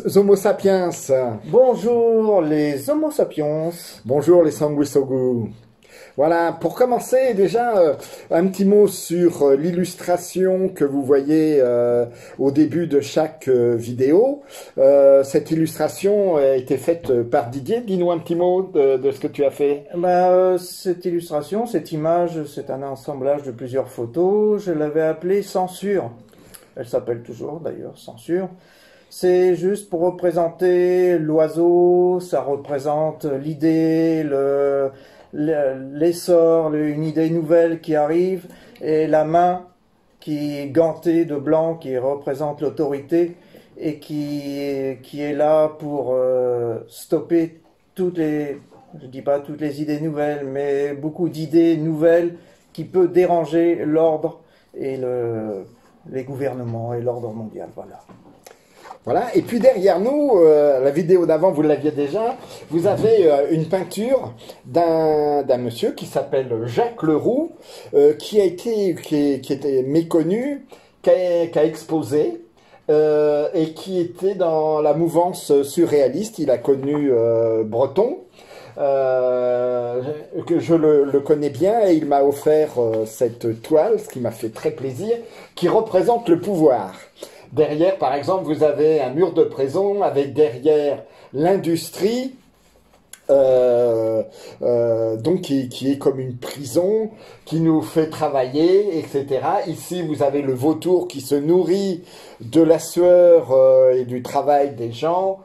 Homo sapiens. Bonjour les Homo sapiens. Bonjour les Sanguisogu. Voilà, pour commencer, déjà, un petit mot sur l'illustration que vous voyez au début de chaque vidéo. Cette illustration a été faite par Didier. Dis-nous un petit mot de ce que tu as fait. Cette illustration, cette image, c'est un assemblage de plusieurs photos. Je l'avais appelée Censure. Elle s'appelle toujours d'ailleurs Censure. C'est juste pour représenter l'oiseau, ça représente l'idée, l'essor, une idée nouvelle qui arrive, et la main qui est gantée de blanc, qui représente l'autorité, et qui est là pour stopper toutes les, je dis pas toutes les idées nouvelles, mais beaucoup d'idées nouvelles qui peuvent déranger l'ordre et les gouvernements et l'ordre mondial, voilà. Voilà, et puis derrière nous, la vidéo d'avant, vous l'aviez déjà, vous avez une peinture d'un monsieur qui s'appelle Jacques Leroux, qui était méconnu, qui a exposé, et qui était dans la mouvance surréaliste. Il a connu Breton, que je le connais bien, et il m'a offert cette toile, ce qui m'a fait très plaisir, qui représente le pouvoir. Derrière, par exemple, vous avez un mur de prison avec derrière l'industrie, donc qui est comme une prison, qui nous fait travailler, etc. Ici, vous avez le vautour qui se nourrit de la sueur et du travail des gens.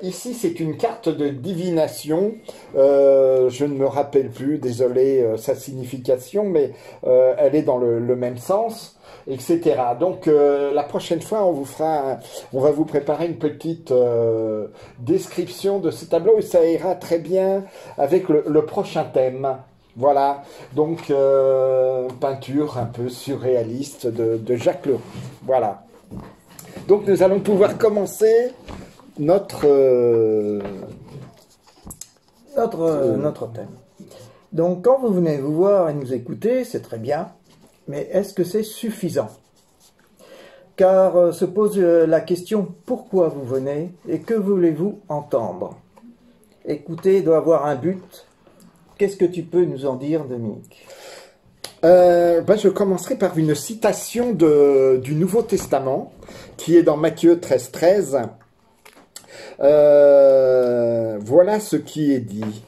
Ici, c'est une carte de divination. Je ne me rappelle plus, désolé, sa signification, mais elle est dans le même sens, etc. Donc la prochaine fois, on va vous préparer une petite description de ce tableau, et ça ira très bien avec le prochain thème. Voilà, donc peinture un peu surréaliste de Jacques Leroux. Voilà. Donc nous allons pouvoir commencer notre thème. Donc quand vous venez vous voir et nous écouter, c'est très bien. Mais est-ce que c'est suffisant? Car se pose la question pourquoi vous venez et que voulez-vous entendre? Écouter doit avoir un but. Qu'est-ce que tu peux nous en dire, Dominique? Je commencerai par une citation du Nouveau Testament qui est dans Matthieu 13, 13. Voilà ce qui est dit.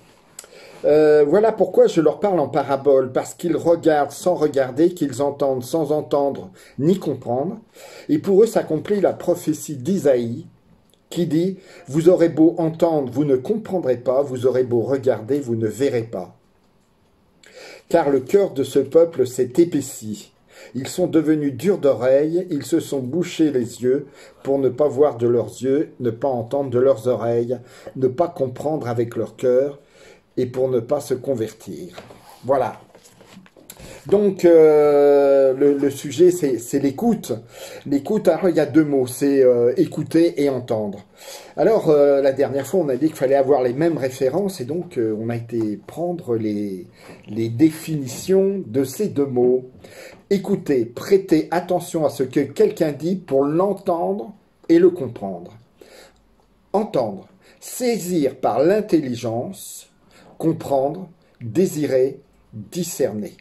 Voilà pourquoi je leur parle en parabole, parce qu'ils regardent sans regarder, qu'ils entendent sans entendre ni comprendre. Et pour eux s'accomplit la prophétie d'Isaïe, qui dit « Vous aurez beau entendre, vous ne comprendrez pas, vous aurez beau regarder, vous ne verrez pas. Car le cœur de ce peuple s'est épaissi. Ils sont devenus durs d'oreilles, ils se sont bouchés les yeux pour ne pas voir de leurs yeux, ne pas entendre de leurs oreilles, ne pas comprendre avec leur cœur, et pour ne pas se convertir. » Voilà. Donc, le sujet, c'est l'écoute. L'écoute, alors, il y a deux mots, c'est écouter et entendre. Alors, la dernière fois, on a dit qu'il fallait avoir les mêmes références, et donc, on a été prendre les définitions de ces deux mots. Écouter, prêter attention à ce que quelqu'un dit pour l'entendre et le comprendre. Entendre, saisir par l'intelligence, comprendre, désirer, discerner.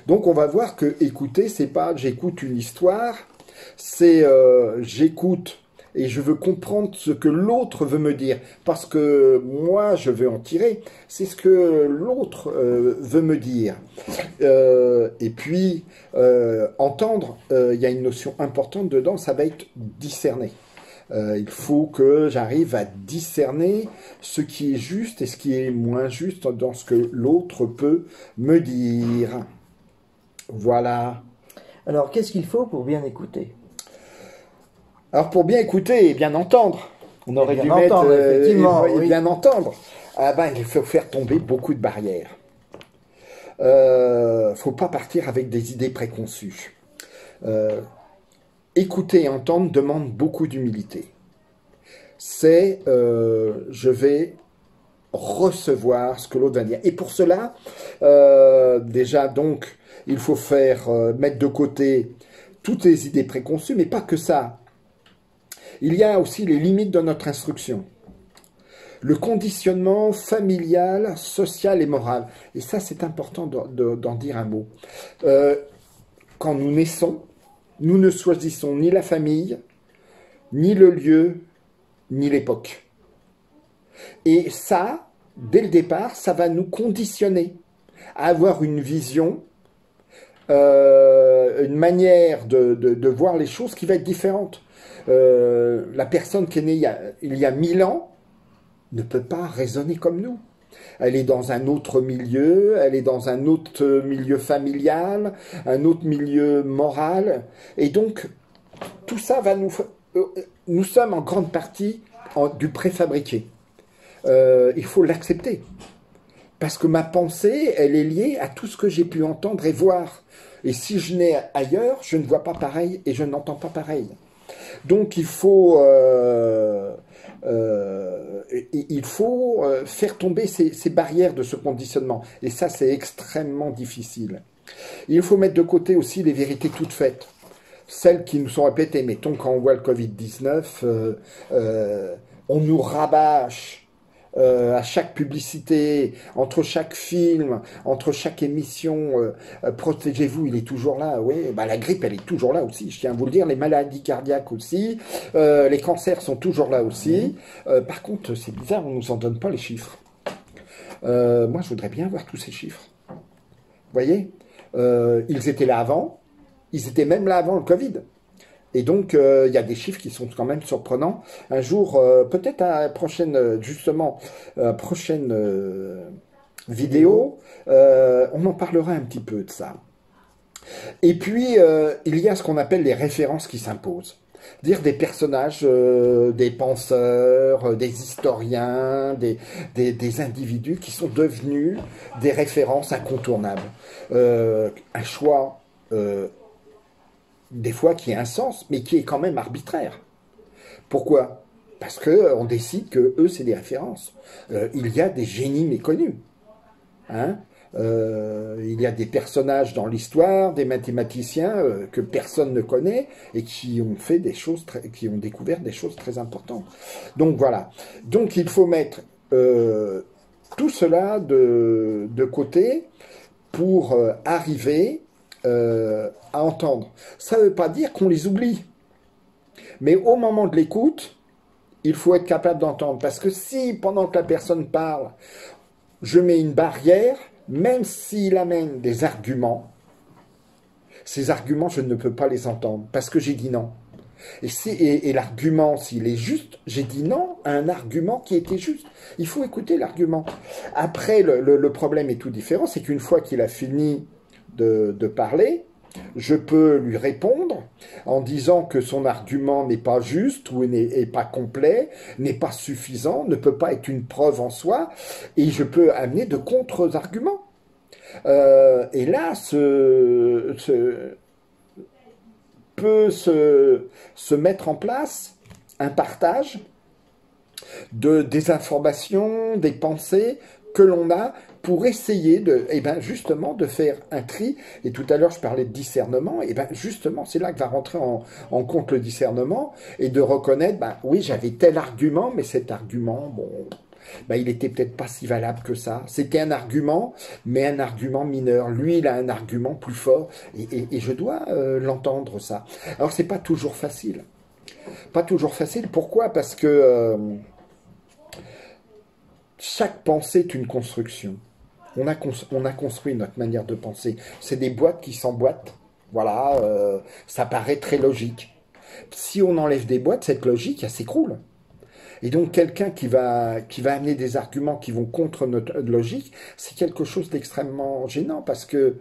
Donc on va voir que écouter, c'est pas j'écoute une histoire, c'est j'écoute et je veux comprendre ce que l'autre veut me dire, parce que moi je veux en tirer, c'est ce que l'autre veut me dire. Et puis entendre, il y a une notion importante dedans, ça va être discerner. Il faut que j'arrive à discerner ce qui est juste et ce qui est moins juste dans ce que l'autre peut me dire. Voilà. Alors, qu'est-ce qu'il faut pour bien écouter? Alors, pour bien écouter et bien entendre, on aurait dû mettre effectivement, et bien entendre. Il faut faire tomber beaucoup de barrières. Faut pas partir avec des idées préconçues. Écouter et entendre demande beaucoup d'humilité. C'est je vais recevoir ce que l'autre va dire. Et pour cela, déjà donc, il faut mettre de côté toutes les idées préconçues, mais pas que ça. Il y a aussi les limites de notre instruction. Le conditionnement familial, social et moral. Et ça, c'est important d'en dire un mot. Quand nous naissons, nous ne choisissons ni la famille, ni le lieu, ni l'époque. Et ça, dès le départ, ça va nous conditionner à avoir une vision, une manière de voir les choses qui va être différente. La personne qui est née il y a 1000 ans ne peut pas raisonner comme nous. Elle est dans un autre milieu, elle est dans un autre milieu familial, un autre milieu moral. Et donc, tout ça va nous sommes en grande partie du préfabriqué. Il faut l'accepter. Parce que ma pensée, elle est liée à tout ce que j'ai pu entendre et voir. Et si je nais ailleurs, je ne vois pas pareil et je n'entends pas pareil. Donc il faut faire tomber ces barrières de ce conditionnement. Et ça, c'est extrêmement difficile. Il faut mettre de côté aussi les vérités toutes faites. Celles qui nous sont répétées. Mettons, quand on voit le Covid-19, on nous rabâche à chaque publicité, entre chaque film, entre chaque émission, protégez-vous, il est toujours là. Oui, bah, la grippe, elle est toujours là aussi, je tiens à vous le dire, les maladies cardiaques aussi, les cancers sont toujours là aussi. Par contre, c'est bizarre, on ne nous en donne pas les chiffres. Moi, je voudrais bien voir tous ces chiffres. Vous voyez, ils étaient là avant, ils étaient même là avant le Covid. Et donc, il y a des chiffres qui sont quand même surprenants. Un jour, peut-être à la prochaine, justement, prochaine vidéo, on en parlera un petit peu de ça. Et puis, il y a ce qu'on appelle les références qui s'imposent. Dire des personnages, des penseurs, des historiens, des individus qui sont devenus des références incontournables. Un choix... des fois qui a un sens, mais qui est quand même arbitraire. Pourquoi? Parce qu'on décide que eux, c'est des références. Il y a des génies méconnus. Hein, il y a des personnages dans l'histoire, des mathématiciens que personne ne connaît et qui ont fait des choses, qui ont découvert des choses très importantes. Donc voilà. Donc il faut mettre tout cela de côté pour arriver à entendre. Ça ne veut pas dire qu'on les oublie. Mais au moment de l'écoute, il faut être capable d'entendre. Parce que si, pendant que la personne parle, je mets une barrière, même s'il amène des arguments, ces arguments, je ne peux pas les entendre. Parce que j'ai dit non. Et l'argument, s'il est juste, j'ai dit non à un argument qui était juste. Il faut écouter l'argument. Après, le problème est tout différent. C'est qu'une fois qu'il a fini de parler, je peux lui répondre en disant que son argument n'est pas juste ou n'est pas complet, n'est pas suffisant, ne peut pas être une preuve en soi, et je peux amener de contre-arguments. Et là, peut se mettre en place un partage des informations, des pensées que l'on a pour essayer justement de faire un tri. Et tout à l'heure, je parlais de discernement. Et justement, c'est là que va rentrer en compte le discernement et de reconnaître, oui, j'avais tel argument, mais cet argument, bon, il était peut-être pas si valable que ça. C'était un argument, mais un argument mineur. Lui, il a un argument plus fort et je dois l'entendre, ça. Alors, c'est pas toujours facile. Pas toujours facile. Pourquoi? Parce que chaque pensée est une construction. On a construit notre manière de penser. C'est des boîtes qui s'emboîtent. Voilà, ça paraît très logique. Si on enlève des boîtes, cette logique, elle s'écroule. Et donc, quelqu'un qui va amener des arguments qui vont contre notre logique, c'est quelque chose d'extrêmement gênant parce que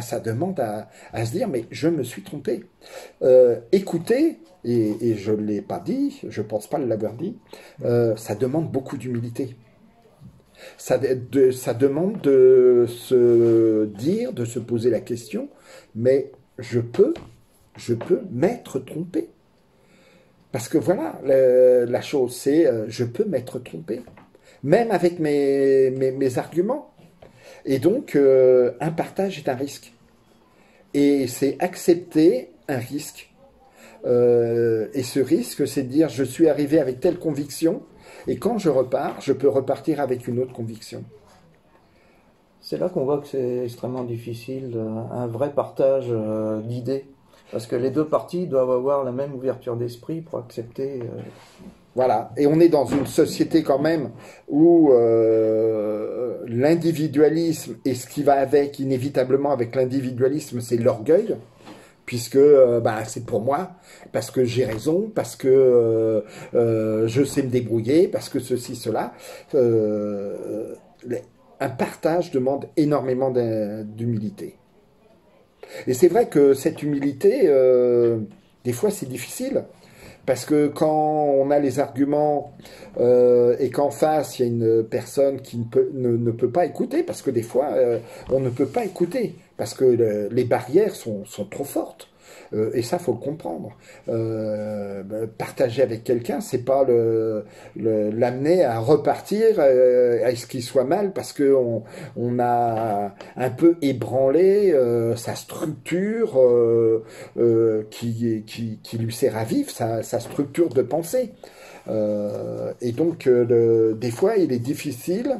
ça demande à se dire, mais je me suis trompé. Écouter, et je ne l'ai pas dit, je ne pense pas l'avoir dit, ça demande beaucoup d'humilité. Ça demande de se dire, de se poser la question, mais je peux m'être trompé. Parce que voilà, la chose, c'est je peux m'être trompé, même avec mes arguments. Et donc, un partage est un risque. Et c'est accepter un risque. Et ce risque, c'est de dire, je suis arrivé avec telle conviction, et quand je repars, je peux repartir avec une autre conviction. C'est là qu'on voit que c'est extrêmement difficile, un vrai partage d'idées. Parce que les deux parties doivent avoir la même ouverture d'esprit pour accepter. Voilà. Et on est dans une société quand même où l'individualisme et ce qui va avec, inévitablement avec l'individualisme, c'est l'orgueil. Puisque c'est pour moi, parce que j'ai raison, parce que je sais me débrouiller, parce que ceci, cela. Un partage demande énormément d'humilité. Et c'est vrai que cette humilité, des fois, c'est difficile. Parce que quand on a les arguments et qu'en face, il y a une personne qui ne peut pas écouter, parce que des fois, on ne peut pas écouter, parce que les barrières sont trop fortes. Et ça, faut le comprendre. Partager avec quelqu'un, c'est pas l'amener à repartir à ce qu'il soit mal, parce que on a un peu ébranlé sa structure qui lui sert à vivre, sa structure de pensée. Et donc, des fois, il est difficile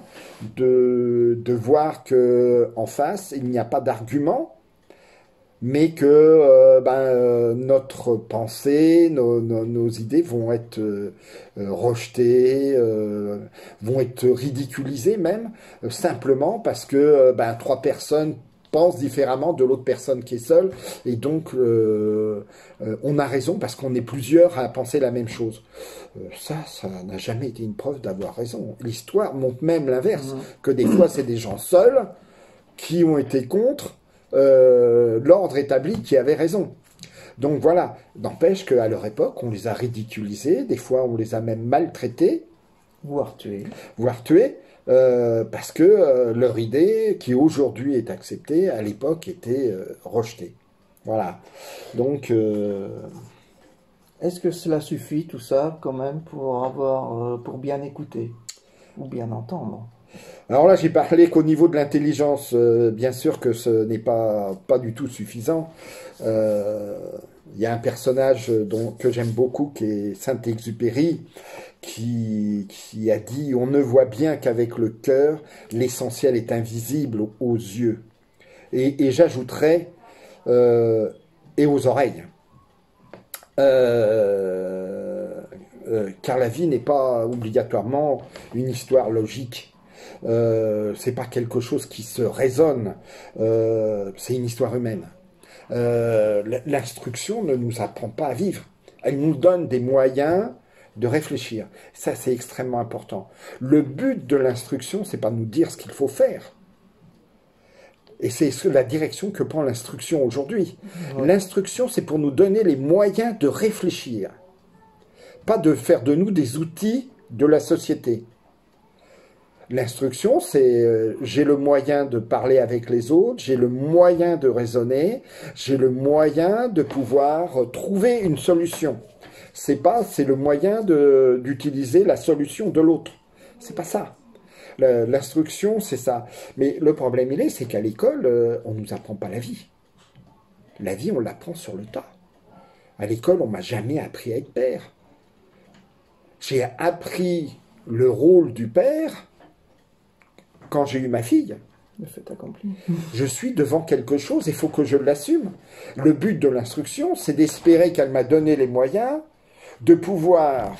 de voir que en face, il n'y a pas d'argument, mais que notre pensée, nos idées vont être rejetées, vont être ridiculisées même, simplement parce que trois personnes pensent différemment de l'autre personne qui est seule, et donc on a raison parce qu'on est plusieurs à penser la même chose. Ça n'a jamais été une preuve d'avoir raison. L'histoire montre même l'inverse, que des fois c'est des gens seuls qui ont été contre l'ordre établi qui avait raison. Donc voilà, n'empêche qu'à leur époque, on les a ridiculisés, des fois on les a même maltraités, voire tués, parce que leur idée, qui aujourd'hui est acceptée, à l'époque était rejetée. Voilà. Donc... Est-ce que cela suffit, tout ça, quand même, pour bien écouter ou bien entendre? Alors là, j'ai parlé qu'au niveau de l'intelligence, bien sûr que ce n'est pas du tout suffisant. Il y a un personnage que j'aime beaucoup, qui est Saint-Exupéry, qui a dit « On ne voit bien qu'avec le cœur, l'essentiel est invisible aux yeux. » Et j'ajouterais « et aux oreilles ». Car la vie n'est pas obligatoirement une histoire logique. C'est pas quelque chose qui se raisonne, c'est une histoire humaine. L'instruction ne nous apprend pas à vivre, elle nous donne des moyens de réfléchir. Ça, c'est extrêmement important. Le but de l'instruction, c'est pas de nous dire ce qu'il faut faire. Et c'est la direction que prend l'instruction aujourd'hui. Ouais. L'instruction, c'est pour nous donner les moyens de réfléchir, pas de faire de nous des outils de la société. L'instruction, c'est j'ai le moyen de parler avec les autres, j'ai le moyen de raisonner, j'ai le moyen de pouvoir trouver une solution. C'est le moyen d'utiliser la solution de l'autre. C'est pas ça. L'instruction, c'est ça. Mais le problème, c'est qu'à l'école, on ne nous apprend pas la vie. La vie, on l'apprend sur le tas. À l'école, on m'a jamais appris à être père. J'ai appris le rôle du père quand j'ai eu ma fille. Le fait accompli. Je suis devant quelque chose, il faut que je l'assume. Le but de l'instruction, c'est d'espérer qu'elle m'a donné les moyens de pouvoir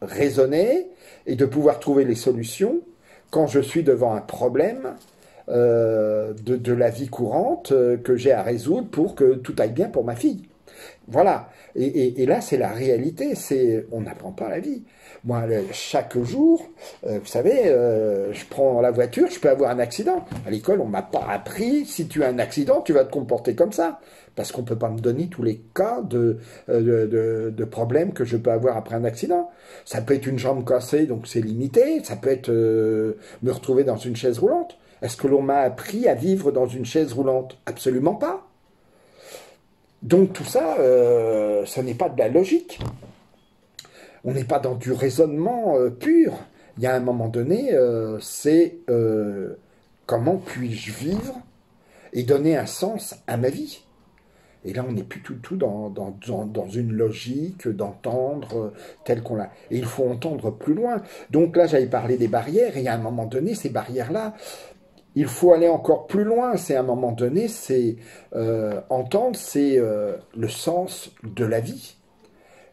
raisonner et de pouvoir trouver les solutions quand je suis devant un problème de la vie courante que j'ai à résoudre pour que tout aille bien pour ma fille. Voilà. Et là, c'est la réalité. On n'apprend pas la vie. Moi, chaque jour, vous savez, je prends la voiture, je peux avoir un accident. À l'école, on m'a pas appris, si tu as un accident, tu vas te comporter comme ça. Parce qu'on ne peut pas me donner tous les cas de problèmes que je peux avoir après un accident. Ça peut être une jambe cassée, donc c'est limité. Ça peut être me retrouver dans une chaise roulante. Est-ce que l'on m'a appris à vivre dans une chaise roulante? Absolument pas. Donc tout ça, ce n'est pas de la logique. On n'est pas dans du raisonnement pur. Il y a un moment donné, c'est comment puis-je vivre et donner un sens à ma vie. Et là, on n'est plus tout dans une logique d'entendre tel qu'on l'a. Et il faut entendre plus loin. Donc là, j'avais parlé des barrières, et à un moment donné, ces barrières-là, il faut aller encore plus loin. C'est à un moment donné, c'est entendre, c'est le sens de la vie.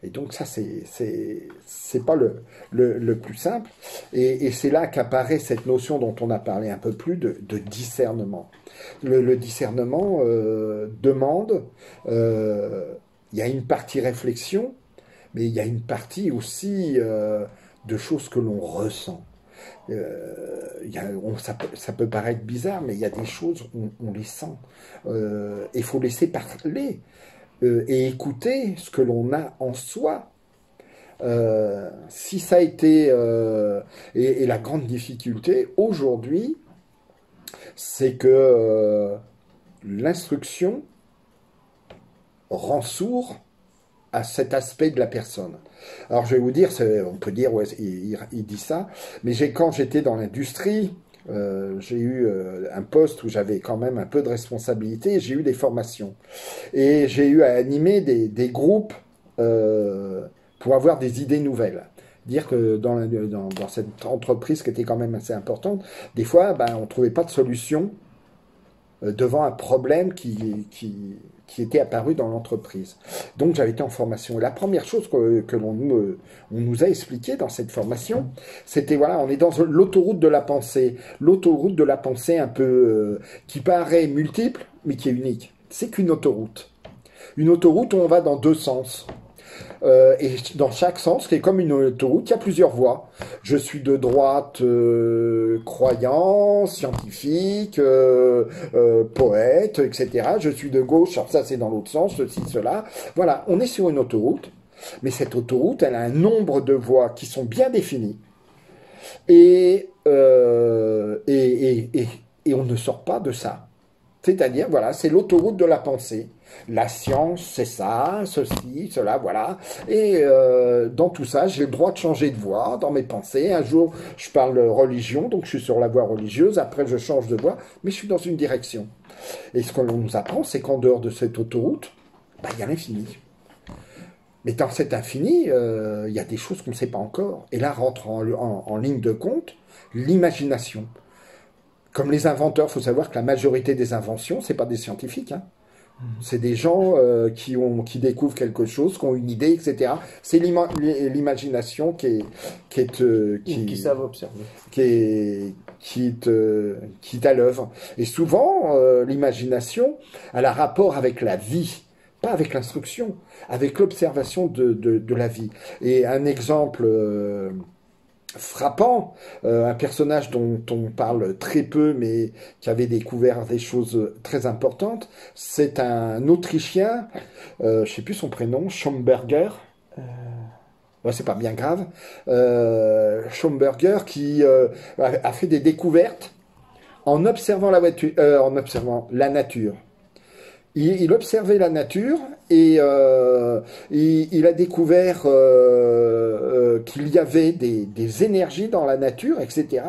Et donc ça, c'est pas le plus simple. Et c'est là qu'apparaît cette notion dont on a parlé un peu plus de discernement. Le discernement demande, il y a une partie réflexion, mais il y a une partie aussi de choses que l'on ressent. Ça peut paraître bizarre, mais il y a des choses, on les sent. Il faut laisser parler et écouter ce que l'on a en soi. Si ça a été... et la grande difficulté aujourd'hui, c'est que l'instruction rend sourd à cet aspect de la personne. Alors je vais vous dire, on peut dire, ouais, il dit ça, mais quand j'étais dans l'industrie, j'ai eu un poste où j'avais quand même un peu de responsabilité, et j'ai eu des formations. Et j'ai eu à animer des groupes pour avoir des idées nouvelles. Dire que dans cette entreprise qui était quand même assez importante, des fois, on ne trouvait pas de solution devant un problème qui était apparu dans l'entreprise. Donc j'avais été en formation. Et la première chose que on nous a expliqué dans cette formation, c'était, voilà, on est dans l'autoroute de la pensée. L'autoroute de la pensée un peu qui paraît multiple, mais qui est unique. C'est qu'une autoroute. Une autoroute où on va dans deux sens. Et dans chaque sens, qui est comme une autoroute, il y a plusieurs voies. Je suis de droite croyant, scientifique, poète, etc. Je suis de gauche, alors ça c'est dans l'autre sens, ceci, cela. Voilà, on est sur une autoroute, mais cette autoroute, elle a un nombre de voies qui sont bien définies. Et on ne sort pas de ça. C'est-à-dire, voilà, c'est l'autoroute de la pensée. La science, c'est ça, ceci, cela, voilà. Et dans tout ça, j'ai le droit de changer de voie dans mes pensées. Un jour, je parle religion, donc je suis sur la voie religieuse. Après, je change de voie, mais je suis dans une direction. Et ce que l'on nous apprend, c'est qu'en dehors de cette autoroute, il y a l'infini. Mais dans cet infini, il y a des choses qu'on ne sait pas encore. Et là rentre en ligne de compte l'imagination. Comme les inventeurs, il faut savoir que la majorité des inventions, ce n'est pas des scientifiques. Hein. C'est des gens qui découvrent quelque chose, qui ont une idée, etc. C'est l'imagination qui savent observer. Qui est à l'œuvre. Et souvent, l'imagination, elle a rapport avec la vie, pas avec l'instruction, avec l'observation de la vie. Et un exemple frappant, un personnage dont on parle très peu, mais qui avait découvert des choses très importantes, c'est un Autrichien, je ne sais plus son prénom, Schomberger. Ouais, c'est pas bien grave. Schomberger qui a fait des découvertes en observant la nature. Il observait la nature et il a découvert qu'il y avait des énergies dans la nature, etc.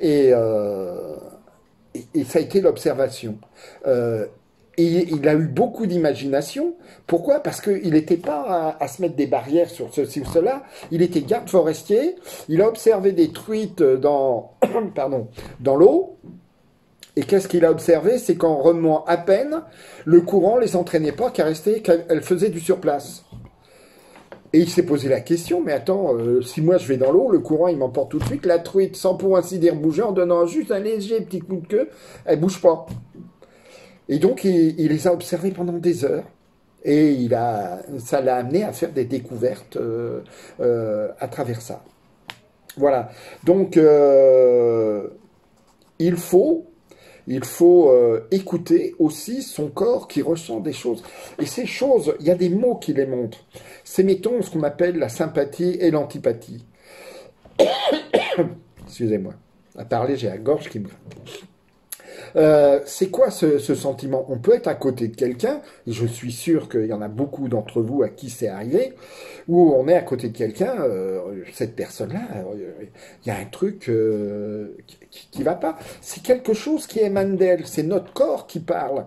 Et ça a été l'observation. Et il a eu beaucoup d'imagination. Pourquoi? Parce qu'il n'était pas à se mettre des barrières sur ceci ou cela. Il était garde forestier. Il a observé des truites dans l'eau. Et qu'est-ce qu'il a observé? C'est qu'en remuant à peine, le courant ne les entraînait pas, qu'elles faisaient du surplace. Et il s'est posé la question, mais attends, si moi je vais dans l'eau, le courant il m'emporte tout de suite, la truite, sans pour ainsi dire bouger, en donnant juste un léger petit coup de queue, elle ne bouge pas. Et donc il les a observés pendant des heures. Et ça l'a amené à faire des découvertes à travers ça. Voilà. Donc il faut écouter aussi son corps qui ressent des choses. Et ces choses, il y a des mots qui les montrent. C'est, mettons, ce qu'on appelle la sympathie et l'antipathie. Excusez-moi. À parler, j'ai la gorge qui me... c'est quoi ce sentiment? On peut être à côté de quelqu'un, et je suis sûr qu'il y en a beaucoup d'entre vous à qui c'est arrivé, où on est à côté de quelqu'un, cette personne-là, il y a un truc qui va pas. C'est quelque chose qui émane d'elle, c'est notre corps qui parle.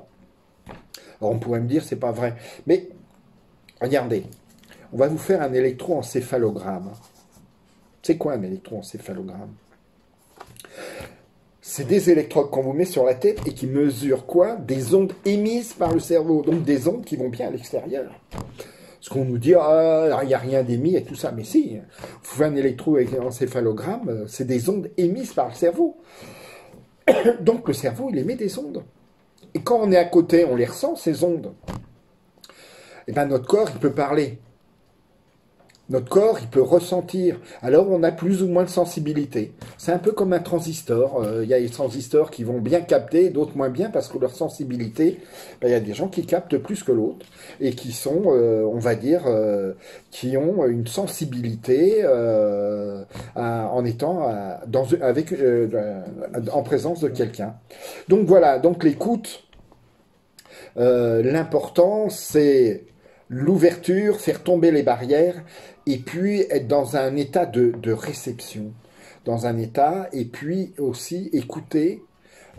Alors on pourrait me dire, c'est pas vrai. Mais regardez, on va vous faire un électroencéphalogramme. C'est quoi un électroencéphalogramme? C'est des électrodes qu'on vous met sur la tête et qui mesurent quoi? Des ondes émises par le cerveau. Donc des ondes qui vont bien à l'extérieur. Parce qu'on nous dit, ah, il n'y a rien d'émis et tout ça. Mais si, vous faites un électroencéphalogramme, c'est des ondes émises par le cerveau. Donc le cerveau, il émet des ondes. Et quand on est à côté, on les ressent, ces ondes. Et bien notre corps, il peut parler. Notre corps, il peut ressentir. Alors, on a plus ou moins de sensibilité. C'est un peu comme un transistor. Il y a des transistors qui vont bien capter, d'autres moins bien, parce que leur sensibilité, il y a des gens qui captent plus que l'autre, et qui sont, on va dire, qui ont une sensibilité en étant en présence de quelqu'un. Donc voilà, donc l'écoute, l'important, c'est l'ouverture, faire tomber les barrières, et puis être dans un état de réception, dans un état, et puis aussi écouter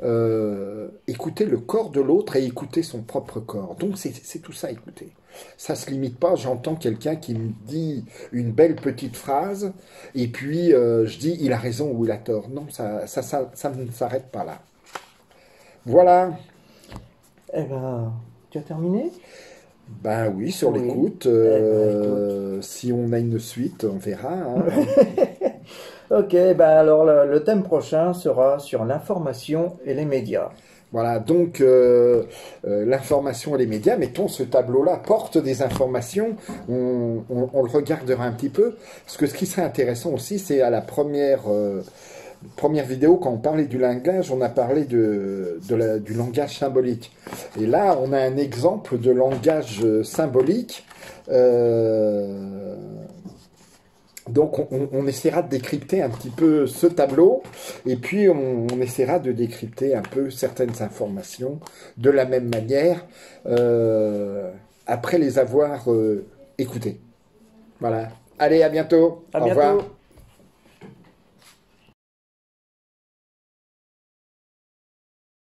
le corps de l'autre et écouter son propre corps. Donc c'est tout ça, écouter. Ça se limite pas, j'entends quelqu'un qui me dit une belle petite phrase, et puis je dis il a raison ou il a tort. Non, ça ne s'arrête pas là. Voilà. Eh ben, tu as terminé? Ben oui, sur Oui. l'écoute, Écoute. si on a une suite, on verra. Hein. Ok, ben alors le thème prochain sera sur l'information et les médias. Voilà, donc l'information et les médias, mettons ce tableau-là porte des informations, on le regardera un petit peu, parce que ce qui serait intéressant aussi, c'est à la première vidéo, quand on parlait du langage, on a parlé du langage symbolique. Et là, on a un exemple de langage symbolique. Donc, on essaiera de décrypter un petit peu ce tableau, et puis on essaiera de décrypter un peu certaines informations de la même manière, après les avoir écoutées. Voilà. Allez, à bientôt. À Au bientôt. revoir.